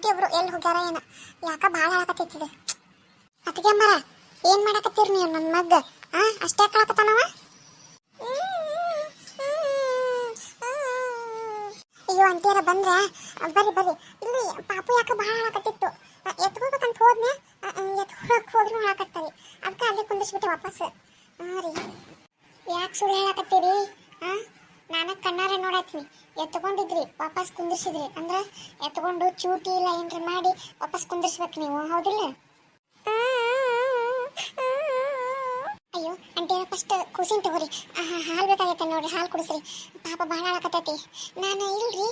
Aunty ಒಬ್ರು ಎಲ್ಲಿ ಹೋಗ್ಯಾರ ಏನ ಯಾಕ ಭಾಳ ಹಾಳಕತ್ತಿದೆ. ಅದಕ್ಕೆ ಮರ ಏನ್ ಮಾಡಕತ್ತೀರಿ ನೀವು ನನ್ನ ಮಗ್ಗ? ಅಷ್ಟೇ ಕಳಕತ್ತಾನವ. ಅಯ್ಯೋ ಆಂಟಿಯರ ಬಂದ್ರ ಬರ್ರಿ ಬರ್ರಿ. ಇಲ್ಲಿ ಪಾಪು ಯಾಕೆ ಭಾಳ ಹಾಳಕತ್ತಿತ್ತು, ಎತ್ಕೋಬೇಕಂತ ಹೋದ್ನೆ, ಎತ್ಕೊಳಕ್ ಹೋದ್ರು ಹಾಳಕತ್ತರಿ. ಅದಕ್ಕೆ ಅಲ್ಲಿ ಕುಂದಿಸ್ಬಿಟ್ಟೆ ವಾಪಸ್. ರೀ ಯಾಕೆ ಸುಳ್ಳು ಹೇಳಕತ್ತೀರಿ? ನಾನು ಕಣ್ಣಾರೆ ನೋಡತ್ತೀನಿ. ಎತ್ಕೊಂಡಿದ್ರಿ ವಾಪಸ್ ಕುಂದಿರ್ಸಿದ್ರಿ ಅಂದ್ರೆ ಎತ್ಕೊಂಡು ಚೂಟಿ ಇಲ್ಲ ಏನ್ರಿ ಮಾಡಿ ವಾಪಸ್ ಕುಂದಿರ್ಸ್ಬೇಕು ನೀವು, ಹೌದಿಲ್ಲ? ಅಯ್ಯೋ ಆಂಟಿ ಫಸ್ಟ್ ಕೂಸಿನ ತಗೋರಿ, ಹಾಲು ಬೇಕಾಗೈತೆ ನೋಡ್ರಿ, ಹಾಲು ಕುಡಿಸ್ರಿ. ಪಾಪ ಭಾಳ ಹಾಳಕತ್ತೈತಿ. ನಾನು ಇಲ್ರಿ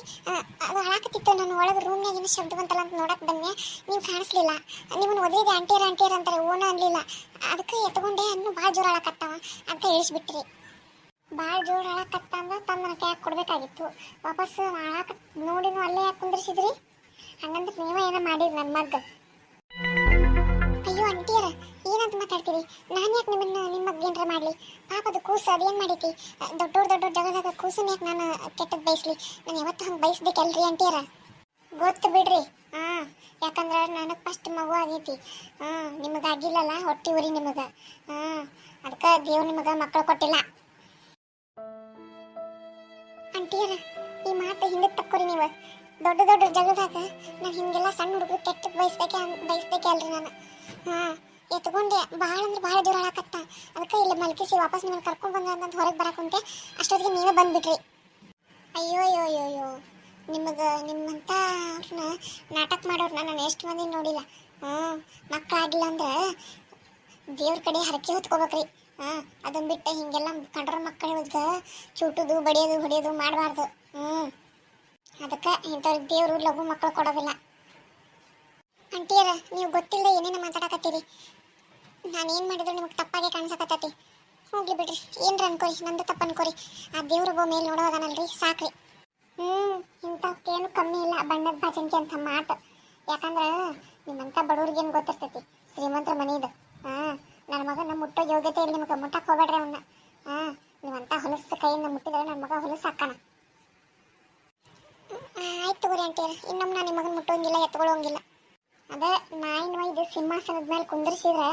ಅದು ಹಾಳಕತ್ತಿತ್ತು, ನಾನು ಒಳಗೆ ರೂಮ್ನಾಗ ಏನು ಶಬ್ದ ಬಂತಲ್ಲ ಅಂತ ನೋಡಕ್ಕೆ ಬಂದೆ, ನೀವು ಕಾಣಿಸ್ಲಿಲ್ಲ. ನಿಮ್ಮನ್ನು ಒದ್ರಿದೆ ಆಂಟಿಯರ್ ಅಂತಾರೆ, ಓನ ಅನ್ಲಿಲ್ಲ. ಅದಕ್ಕೆ ಎತ್ಕೊಂಡೆ, ಅನ್ನು ಭಾಳ ಜೋರು ಹಾಳಕತ್ತಾವ, ಅದಕ್ಕೆ ಇಳಿಸ್ಬಿಟ್ರಿ. ಭಾಳ ಜೋರು ಹಾಳಕತ್ತ ಅಂದ್ರೆ ತಂದು ನನ್ನ ಕೈಯಾಗ ಕೊಡಬೇಕಾಗಿತ್ತು. ವಾಪಸ್ ಹಾಳಕ ನೋಡಿನೂ ಅಲ್ಲೇ ಯಾಕೆ ಕುಂದಿರ್ಸಿದ್ರಿ? ಹಂಗಂದ್ರೆ ನೀವೇ ಏನೋ ಮಾಡಿರಿ ನನ್ನ ಮಗ್ಗ. ಅಯ್ಯೋ ಆಂಟಿಯರ ಏನಂತ ಮಾತಾಡ್ತೀರಿ? ನಾನು ಯಾಕೆ ನಿಮ್ಮ ಬಗ್ಗೆ ಏನಾರ ಮಾಡಲಿ? ಪಾಪದ ಕೂಸು ಅದೇನು ಮಾಡೈತಿ? ದೊಡ್ಡ ಜಗದಾಗ ಕೂಸನ್ನ ಯಾಕೆ ನಾನು ಕೆಟ್ಟದ್ದು ಬಯಸ್ಲಿ? ನಾನು ಯಾವತ್ತೂ ಹಂಗೆ ಬಯಸ್ಬೇಕಲ್ರಿ ಆಂಟಿಯರ? ಗೊತ್ತು ಬಿಡ್ರಿ. ಯಾಕಂದ್ರೆ ನನಗೆ ಫಸ್ಟ್ ಮಗು ಆಗೈತಿ. ನಿಮಗೆ ಆಗಿಲ್ಲಲ್ಲ, ಹೊಟ್ಟೆ ಉರಿ ನಿಮಗೆ. ಅದಕ್ಕೆ ದೇವ್ರು ನಿಮಗೆ ಮಕ್ಕಳು ಕೊಟ್ಟಿಲ್ಲ. ಆಂಟಿಯರ ಈ ಮಾತು ಹಿಂದಕ್ಕೆ ತಕ್ಕೋರಿ ನೀವು. ದೊಡ್ಡ ಜಗದಾಗ ನಾನು ಹಿಂಗೆಲ್ಲ ಸಣ್ಣ ಹುಡುಗರು ಕೆಟ್ಟದ್ದು ಬಯಸ್ಬೇಕೆ ಅಲ್ರಿ ನಾನು. ಎತ್ಕೊಂಡೆ ಭಾಳ ಅಂದ್ರೆ ಭಾಳ ದೂರ ಹಾಳಕತ್ತ. ಅದಕ್ಕೆ ಇಲ್ಲಿ ಮಲ್ಕಿಸಿ ವಾಪಸ್ ನಿಮ್ಮನ್ನು ಕರ್ಕೊಂಡು ಬಂದ ಹೊರಗೆ ಬರಕುಂತೆ ಅಷ್ಟೊತ್ತಿಗೆ ನೀವೇ ಬಂದುಬಿಟ್ರಿ. ಅಯ್ಯೋ ನಿಮ್ಮಂತ ಅವ್ರನ್ನ ನಾಟಕ ಮಾಡೋರನ್ನ ನಾನು ಎಷ್ಟು ಮಂದಿ ನೋಡಿಲ್ಲ. ಮಕ್ಕಳಾಗಿಲ್ಲ ಅಂದ್ರೆ ದೇವ್ರ ಕಡೆ ಹರಕೆ ಹೊತ್ಕೋಬೇಕ್ರಿ. ಅದನ್ನ ಬಿಟ್ಟು ಹಿಂಗೆಲ್ಲ ಕಂಡ್ರ ಮಕ್ಕಳಿಗೆ ಚೂಟುದು ಹೊಡೆಯೋದು ಮಾಡಬಾರ್ದು. ಅದಕ್ಕೆ ಇಂಥವ್ರಿಗೆ ದೇವರು ಲಘು ಮಕ್ಕಳು ಕೊಡೋದಿಲ್ಲ. ಆಂಟಿಯರ ನೀವು ಗೊತ್ತಿಲ್ಲದೆ ಏನೇನು ಮಾತಾಡಕತ್ತೀರಿ. ನಾನು ಏನು ಮಾಡಿದ್ರು ನಿಮಗೆ ತಪ್ಪಾಗೆ ಕಾಣಿಸಕತ್ತೈತಿ. ಹೋಗ್ಲಿ ಬಿಡ್ರಿ, ಏನ್ರ ಅನ್ಕೋರಿ, ನಂದು ತಪ್ಪು ಅನ್ಕೋರಿ. ಆ ದೇವ್ರೊಬ್ಬ ಮೇಲೆ ನೋಡೋದನಲ್ರಿ, ಸಾಕ್ರಿ. ಇಂಥಕ್ಕೇನು ಕಮ್ಮಿ ಇಲ್ಲ ಬಣ್ಣದ ಭಾಜನ್ಕೆ ಅಂತ ಮಾತು. ಯಾಕಂದ್ರೆ ನಿಮ್ಮಂಥ ಬಡವ್ರಿಗೇನು ಗೊತ್ತಿರ್ತೈತಿ ಶ್ರೀಮಂತರ ಮನೆಯದು. ನನ್ನ ಮಗನ ಮುಟ್ಟೋ ಯೋಗ್ಯತೆ ಇಲ್ಲಿ ನಿಮಗೆ, ಮುಟ್ಟಕ್ಕೆ ಹೋಗ್ಬೇಡ್ರಿ ಅವನ್ನ. ನೀವಂತ ಹೊಲಸು ಕೈಯಿಂದ ಮುಟ್ಟಿದ್ರೆ ನನ್ನ ಮಗ ಹೊಲಸು ಹಾಕೋಣ. ಆಯ್ತು ತಗೋರಿ ಆಂಟಿಯರ, ಇನ್ನೊಮ್ಮೆ ನಾನು ನಿಮ್ಮ ಮಗನ ಮುಟ್ಟೋಂಗಿಲ್ಲ, ಎತ್ಕೊಳ್ಳೋಂಗಿಲ್ಲ. ಅದೇ ನಾಯಿನ ಒಯ್ದು ಸಿಂಹಾಸನದ ಮೇಲೆ ಕುಂದಿರ್ಸಿದ್ರೆ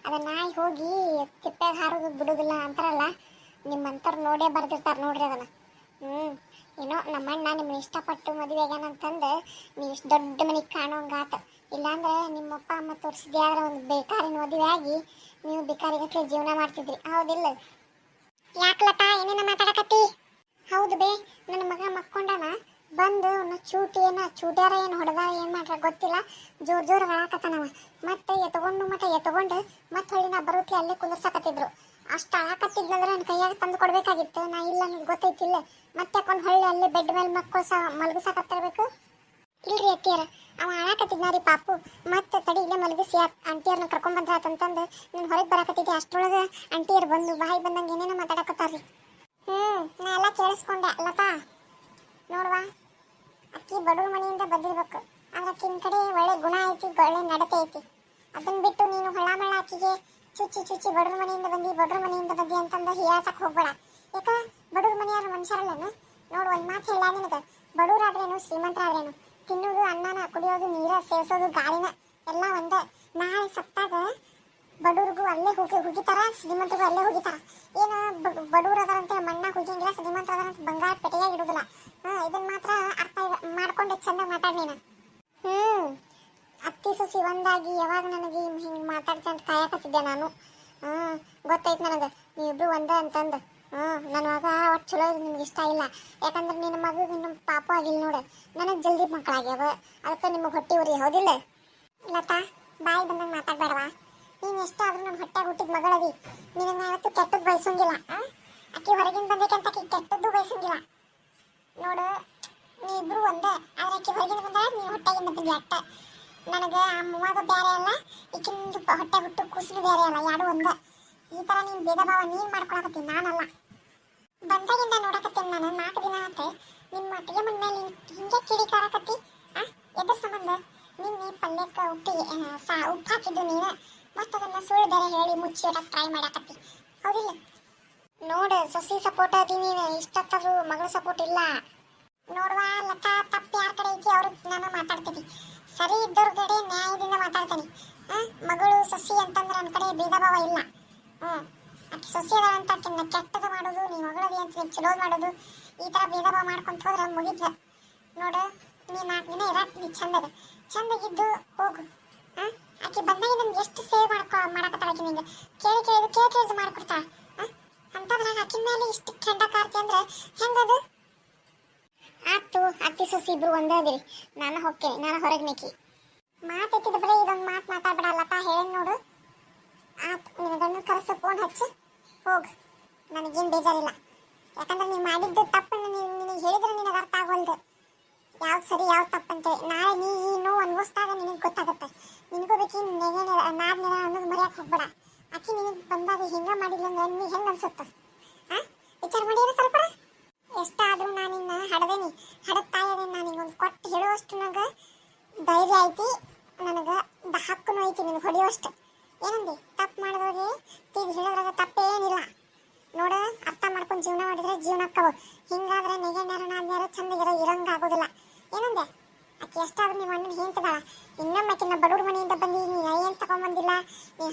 ಅದ ನಾಯಿ ಹೋಗಿ ತಿಪ್ಪೆಗೆ ಹಾರೋದು ಬಿಡೋದಿಲ್ಲ ಅಂತಾರಲ್ಲ, ನಿಮ್ಮಂಥವ್ರು ನೋಡೇ ಬರ್ದಿರ್ತಾರೆ ನೋಡ್ರಿ ಅದನ್ನು. ಏನೋ ನಮ್ಮಣ್ಣ ನಿಮ್ಮನ್ನ ಇಷ್ಟಪಟ್ಟು ಮದುವೆ ಆಗ್ಯಾನಂತಂದು ನೀವು ಇಷ್ಟು ದೊಡ್ಡ ಮನೆಗೆ ಕಾಣೋಂಗಾತ. ಇಲ್ಲಾಂದ್ರೆ ನಿಮ್ಮಪ್ಪ ಅಮ್ಮ ತೋರಿಸಿದ್ದೆ ಆದ್ರೆ ಒಂದು ಬೇಕಾರಿನ ಮದುವೆ ಆಗಿ ನೀವು ಬೇಕಾರಿಗಟ್ಲೆ ಜೀವನ ಮಾಡ್ತಿದ್ರಿ, ಹೌದಿಲ್ಲ? ಯಾಕ್ಲತಾ ಏನೇನ ಮಾತಾಡಕತ್ತಿ? ಹೌದು ಬೇ, ನನ್ನ ಮಗ ಮಕ್ಕೊಂಡಾನ, ಬಂದು ಚೂಟ್ಯಾರ ಏನು ಹೊಡೆದಾರ ಏನು ಮಾಡ್ರ ಗೊತ್ತಿಲ್ಲ, ಜೋರು ಹಾಳಾಕತ್ತಾನವ. ಮತ್ತೆ ಎತ್ಕೊಂಡು ಮತ್ತೆ ಹೊಳ್ಳಿ ನಾ ಬರೋತ್ಲಿ ಅಲ್ಲೇ ಕುಂದರ್ಸಾಕತ್ತಿದ್ರು. ಅಷ್ಟು ಹಾಳಾಕತ್ತಿದ್ನಂದ್ರೆ ನನ್ನ ಕೈಯಾಗ ತಂದು ಕೊಡ್ಬೇಕಾಗಿತ್ತು. ನಾ ಇಲ್ಲ ನನಗೆ ಗೊತ್ತೈತಿಲ್ಲ. ಮತ್ತೆ ಯಾಕೊಂಡು ಹೊಳ್ಳಿ ಅಲ್ಲೇ ಬೆಡ್ ಮೇಲೆ ಮಲಗಿಸಾಕತ್ತಿರ್ಬೇಕು. ಇಲ್ರಿ ಅತ್ತಿಯರ, ಅವ ಹಾಳಾಕತ್ತಿದ್ನ ರೀ ಪಾಪು. ಮತ್ತೆ ತಡಿ ಇಲ್ಲೇ ಮಲಗಿಸಿ ಆಂಟಿಯರ್ನ ಕರ್ಕೊಂಡ್ಬಂದ್ರ ಅಂತಂದು ನಾನು ಹೊರಗೆ ಬರಾಕತ್ತಿದ್ದೆ. ಅಷ್ಟರೊಳಗೆ ಆಂಟಿಯರ್ ಬಂದು ಬಾಯಿ ಬಂದಂಗೆ ಏನೇನೋ ಮಾತಾಡಕತ್ತಾರ್ರಿ. ನಾ ಎಲ್ಲ ಕೇಳಿಸ್ಕೊಂಡೆ. ಲತಾ ನೋಡ್ವಾ, ಅಕ್ಕಿ ಬಡವ್ರ ಮನೆಯಿಂದ ಬಂದಿರ್ಬೇಕು, ಆದ್ರೆ ಅಕ್ಕಿನ ಕಡೆ ಒಳ್ಳೆ ಗುಣ ಐತಿ, ಒಳ್ಳೆ ನಡತೆ ಐತಿ. ಅದನ್ನ ಬಿಟ್ಟು ನೀನು ಹೊಳ್ಳಾಮಳ್ಳ ಅಕ್ಕಿಗೆ ಚುಚ್ಚಿ ಬಡವ್ರ ಮನೆಯಿಂದ ಬಂದಿ ಅಂತಂದು ಹೇಳ್ಸಕ್ಕೆ ಹೋಗ್ಬೇಡ. ಯಾಕ ಬಡವ್ರ ಮನೆಯವ್ರ ಮನುಷ್ಯರಲ್ಲೇನು? ನೋಡು, ಒಂದು ಮಾತು ಹೇಳ ನಿನಗೆ, ಬಡವರಾದ್ರೇನು ಶ್ರೀಮಂತರಾದ್ರೇನು ತಿನ್ನೋದು, ಅನ್ನನ ಕುಡಿಯೋದು, ನೀರ ಸೇವಿಸೋದು, ಗಾಳಿನ ಎಲ್ಲ ಒಂದೇ. ನಾಳೆ ಸತ್ತಾಗ ಬಡವ್ರಿಗೂ ಅಲ್ಲೇ ಹುಗಿತಾರ, ಶ್ರೀಮಂತರಿಗೂ ಅಲ್ಲೇ ಹುಗಿತಾರ. ಏನು ಬಡವ್ರು ಅದಾರಂತೆ ಮಣ್ಣಾಗ ಹುಗಿಯಂಗಿಲ್ಲ, ಶ್ರೀಮಂತ ಅದಾರಂತ ಬಂಗಾರ ಪೆಟ್ಟಿಗೆಯಾಗಿ ಇಡೋದಿಲ್ಲ. ಇದನ್ನ ಮಾತ್ರ ಅರ್ಥ ಮಾಡ್ಕೊಂಡು ಚಂದ ಮಾತಾಡಿ ನೀನು. ಅತ್ತಿ ಸೊಸಿ ಒಂದಾಗಿ ಯಾವಾಗ ನನಗೆ ಹಿಂಗೆ ಮಾತಾಡ್ತೆ ಅಂತ ಕಾಯಕತ್ತಿದ್ದೆ ನಾನು. ಗೊತ್ತೈತೆ ನನಗೆ ನೀವಿಬ್ರು ಒಂದೇ ಅಂತಂದು. ನನ್ನ ಮಗ ಒಟ್ಟು ಚಲೋ ನಿಮ್ಗೆ ಇಷ್ಟ ಇಲ್ಲ. ಯಾಕಂದ್ರೆ ನಿನ್ನ ಮಗ ನಿನ್ನ ಪಾಪ ಆಗಿಲ್ಲ ನೋಡು, ನನಗೆ ಜಲ್ದಿ ಮಕ್ಕಳಾಗ್ಯಾವ, ಅದಕ್ಕೆ ನಿಮಗೆ ಹೊಟ್ಟೆ ಉರಿ, ಹೌದಿಲ್ಲ? ಲತಾ ಬಾಯಿ ಬಂದಂಗೆ ಮಾತಾಡ್ಬೇಡವಾ. ನೀನು ಎಷ್ಟಾದ್ರೂ ನನ್ನ ಹೊಟ್ಟೆಗೆ ಹುಟ್ಟಿದ ಮಗಳದಿ, ನಿನಗೆ ನಾ ಯಾವತ್ತೂ ಕೆಟ್ಟದ್ದು ಬಯಸಂಗಿಲ್ಲ. ಅಕ್ಕಿ ಹೊರಗಿನ ಬಂದೈಕಂತ ಅಕ್ಕಿ ಕೆಟ್ಟದ್ದು ಬಯಸಂಗಿಲ್ಲ. ನೋಡು, ನೀವಿಬ್ರು ಒಂದೇ, ಆದ್ರೆ ಅಕ್ಕಿ ಹೊರಗಿನ ಬಂದಾಗ ನೀನು ಹೊಟ್ಟೆಗಿಂದ ಬಂದಿ ಅಟ್ಟ. ನನಗೆ ಆ ಮೂವಾಗ ಬೇರೆ ಅಲ್ಲ, ಈಗಿಂದು ಹೊಟ್ಟೆ ಹುಟ್ಟು ಕೂಸಲು ಬೇರೆ ಅಲ್ಲ, ಎರಡು ಒಂದೇ. ಈ ಥರ ನೀನು ಭೇದ ಭಾವ ನೀನು ಮಾಡ್ಕೊಳಕತ್ತೀನಿ, ನಾನಲ್ಲ. ಬಂದಾಗಿಂದ ನೋಡಕತ್ತೀನಿ ನಾನು 4 ದಿನ ಆಯ್ತು. ನಿಮ್ಮ ಅತ್ತಿಗೆ ಮನೆ ಮೇಲೆ ಹಿಂಗೆ ಕಿಡಿಕಾರಕತ್ತಿ. ಎದ್ರ ಸಂಬಂಧ? ನಿನ್ನೆ ಪಲ್ಯಕ್ಕೆ ಉಪ್ಪು ಹಾಕಿದ್ದು ನೀನು, ಮತ್ತು ಅದನ್ನು ಸುಳ್ಳು ಬೇರೆ ಹೇಳಿ ಮುಚ್ಚಿ ಇಡಕ್ಕೆ ಟ್ರೈ ಮಾಡಕತ್ತಿ, ಹೌದಿಲ್ಲ? ನೋಡು, ಸೊಸಿ ಸಪೋರ್ಟ್ ಅದಿ ನೀನು, ಇಷ್ಟತ್ತಾದ್ರೂ ಮಗಳ ಸಪೋರ್ಟ್ ಇಲ್ಲ. ನೋಡುವ ಲತಾ, ತಪ್ಪು ಯಾರ ಕಡೆ ಐತಿ ಅವ್ರಿಗೆ ನಾನು ಮಾತಾಡ್ತೀನಿ. ಸರಿ ಇದ್ದವ್ರ ಕಡೆ ನ್ಯಾಯದಿಂದ ಮಾತಾಡ್ತಾನೆ. ಮಗಳು ಸೊಸಿ ಅಂತಂದ್ರೆ ನನ್ನ ಕಡೆ ಭೇದ ಭಾವ ಇಲ್ಲ. ಆಕೆ ಸೊಸಿ ಅದ ಅಂತ ಆಕಿನ ಕೆಟ್ಟದ ಮಾಡೋದು, ನೀ ಮಗಳದಿ ಅಂತ ಚಲೋ ಮಾಡೋದು, ಈ ಥರ ಭೇದ ಭಾವ ಮಾಡ್ಕೊಂತ ಹೋದ್ರೆ ಮುಗಿದ್ಲ ನೋಡು. ನೀ 4 ದಿನ ಇರಾಕ್ತಿ ಚಂದಾಗಿದ್ದು ಹೋಗು. ಆಕೆ ಬಂದಾಗ ನಮ್ಗೆ ಎಷ್ಟು ಸೇವ್ ಮಾಡಕತ್ತಾಳ. ಆಕೆ ನಿಂಗೆ ಕೇಳಿ ಮಾಡ್ಕೊಡ್ತಾಳ. ಅಂತಂದ್ರೆ ಆಕಿನ ಮೇಲೆ ಇಷ್ಟು ಕೆಂಡ ಕಾರ್ತಿ ಅಂದ್ರೆ ಹೆಂಗದು? ಆತು, ಅತ್ತಿ ಸೊಸಿ ಇಬ್ರು ಒಂದೇ ಅದಿರಿ. ನಾನು ಹೊರಗೆ ಮೇಕಿ ಮಾತೆತ್ತಿದ ಬರೀ ಇದೊಂದು ಮಾತಾಡ್ಬಿಡಲ್ಲಪ್ಪ. ಹೇಳಿ ನೋಡು. ಆತು, ನಿನ್ನ ಗಂಡನ ಕರೆಸು, ಫೋನ್ ಹಚ್ಚಿ ಹೋಗು. ನನಗೇನು ಬೇಜಾರಿಲ್ಲ. ಯಾಕಂದ್ರೆ ನೀನು ಮಾಡಿದ್ದು ತಪ್ಪನ್ನು ನಿನಗೆ ಹೇಳಿದ್ರೆ ನಿನಗೆ ಅರ್ಥ ಆಗೋಲ್ದು ಯಾವ್ದು ಸರಿ ಯಾವ್ದು ತಪ್ಪಂತೇಳಿ. ನಾಳೆ ನೀ ಈ ನೋವು ಅನ್ಭವಿಸಿದಾಗ ನಿನಗೆ ಗೊತ್ತಾಗುತ್ತೆ. ನಿನಗೂ ಬೇಕಿ ನಾದ್ನೇನ ಅನ್ನೋದು ಮರ್ಯಾಕೆ ಹೋಗ್ಬೇಡ. ಆಕಿ ನಿನಗೆ ಬಂದಾಗ ಹಿಂಗೆ ಮಾಡಿಲ್ಲ ಅಂದ್ರೆ ನೀ ಹೆಂಗೆ ಅನ್ಸುತ್ತೆ? ವಿಚಾರ ಮಾಡಿದ್ರೆ ಸ್ವಲ್ಪ. ಎಷ್ಟಾದರೂ ನಾನು ನಿನ್ನ ಹಡದ ತಾಯಿದೆ. ನಾನು ನಿಂಗೊಂದು ಕೊಟ್ಟು ಹೇಳುವಷ್ಟು ನನಗೆ ಧೈರ್ಯ ಐತಿ. ನನಗೆ ಹಕ್ಕೂ ಐತಿ ನಿನಗೆ ಹೊಡೆಯುವಷ್ಟು. ಏನಂದಿ? ತಪ್ಪು ಮಾಡಿದವ್ರಿಗೆ ತಿದ್ದು ಹೇಳೋದ್ರಾಗ ತಪ್ಪೇನಿಲ್ಲ ನೋಡು. ಅರ್ಥ ಮಾಡ್ಕೊಂಡು ಜೀವನ ಮಾಡಿದ್ರೆ ಜೀವನ ಅಕ್ಕವು. ಹಿಂಗಾದ್ರೆ ನಾದ್ನ್ಯಾರು ಚಂದಾಗಿರೋ ಇರಂಗಾಗೋದಿಲ್ಲ. ಏನಂದೆ? ಆಕೆ ಎಷ್ಟಾದ್ರೂ ನಿಮ್ಮ ಅಣ್ಣನ ಹೇಳ್ತದಾಳ. ಇನ್ನೊಮ್ಮೆ ಆಕಿನ ಬಡವ್ರ ಮನೆಯಿಂದ ಬಂದು ನೀ ಏನು ತಗೊಂಬಂದಿಲ್ಲ, ನೀ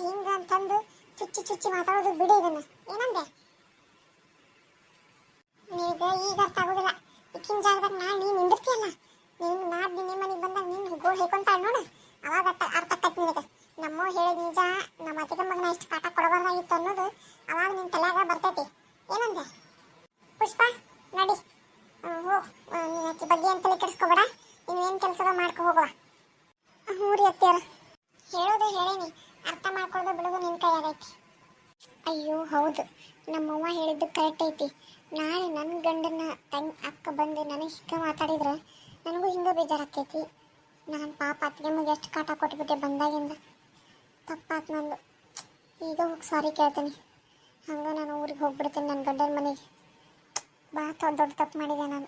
ಹಿಂಗೆ ಅಂತಂದು ಚುಚ್ಚಿ ಮಾತಾಡೋದು ಬಿಡಿ ಇದನ್ನು. ಏನಂದೆ? ಈಗ ಅರ್ಥ ಆಗೋದಿಲ್ಲ. ಇಕ್ಕಿನ ಜಾಗದಾಗ ನೀನು ನಿಂದಿರ್ತೀಯಲ್ಲ. ನೀನು ನಾದ್ನಿ ನಿಮ್ಮ ಮನೆಗೆ ಬಂದಾಗ ನೀನು ಗೋಳು ಹೇಳ್ಕೊಂತಾಳೆ ನೋಡು. ಅವಾಗ ಅರ್ಥ ಆಕೈತಿ ನಿನಗೆ. ನಮ್ಮ ಹೇಳಿದ ನಿಜ, ನಮ್ಮ ಅತ್ತಿಗೆ ಮಗನ ಇಷ್ಟು ಕಾಟ ಕೊಡಬಾರ್ದಾಗಿತ್ತು ಅನ್ನೋದು ಅವಾಗ ನಿನ್ನ ತಲೆಯಾಗ ಬರ್ತೈತಿ. ಏನಂದೆ? ಪುಷ್ಪ ನಡಿ ಹೋಗು. ನೀನು ಆಕೆ ಬಗ್ಗೆ ಏನು ತಲೆ ಕೆಡಿಸ್ಕೊಬೇಡ. ನೀನು ಏನು ಕೆಲಸದ ಮಾಡ್ಕೊ ಹೋಗುವ. ಹ್ಞೂ ರೀ ಅತ್ತಿಯರ. ಹೇಳೋದು ಹೇಳೀನಿ, ಅರ್ಥ ಮಾಡ್ಕೊಳ್ಳೋದು ಬಿಡೋದು ನಿನ್ನ ಕೈಯಾಗೈತಿ. ಅಯ್ಯೋ ಹೌದು, ನಮ್ಮವ್ವ ಹೇಳಿದ್ದು ಕರೆಕ್ಟ್ ಐತಿ. ನಾಳೆ ನನ್ನ ಗಂಡನ ಅಕ್ಕ ಬಂದು ನನಗೆ ಹಿಂಗೆ ಮಾತಾಡಿದ್ರೆ ನನಗೂ ಹಿಂಗೆ ಬೇಜಾರಾಕೈತಿ. ನಾನು ಪಾಪ ಅತ್ತಿಗೆ ಮಗ ಎಷ್ಟು ಕಾಟ ಕೊಟ್ಬಿಟ್ಟೆ ಬಂದಾಗಿಂದ. ತಪ್ಪಾತು ನಂದು. ಈಗ ಹೋಗಿ ಸಾರಿ ಕೇಳ್ತೀನಿ. ಹಂಗೆ ನಾನು ಊರಿಗೆ ಹೋಗ್ಬಿಡ್ತೀನಿ ನನ್ನ ಗಂಡನ ಮನೆಗೆ. ದೊಡ್ಡ ತಪ್ಪು ಮಾಡಿದೆ ನಾನು.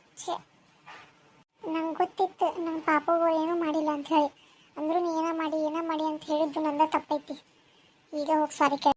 ನಂಗೆ ಗೊತ್ತಿತ್ತು ನನ್ನ ಪಾಪಗಳು ಏನೂ ಮಾಡಿಲ್ಲ ಅಂತ ಹೇಳಿ. ಅಂದರೂ ನೀ ಏನೋ ಮಾಡಿ ಅಂತ ಹೇಳಿದ್ದು ನಂದ ತಪ್ಪೈತಿ. ಈಗ ಹೋಗಿ ಸಾರಿ ಕೇಳ.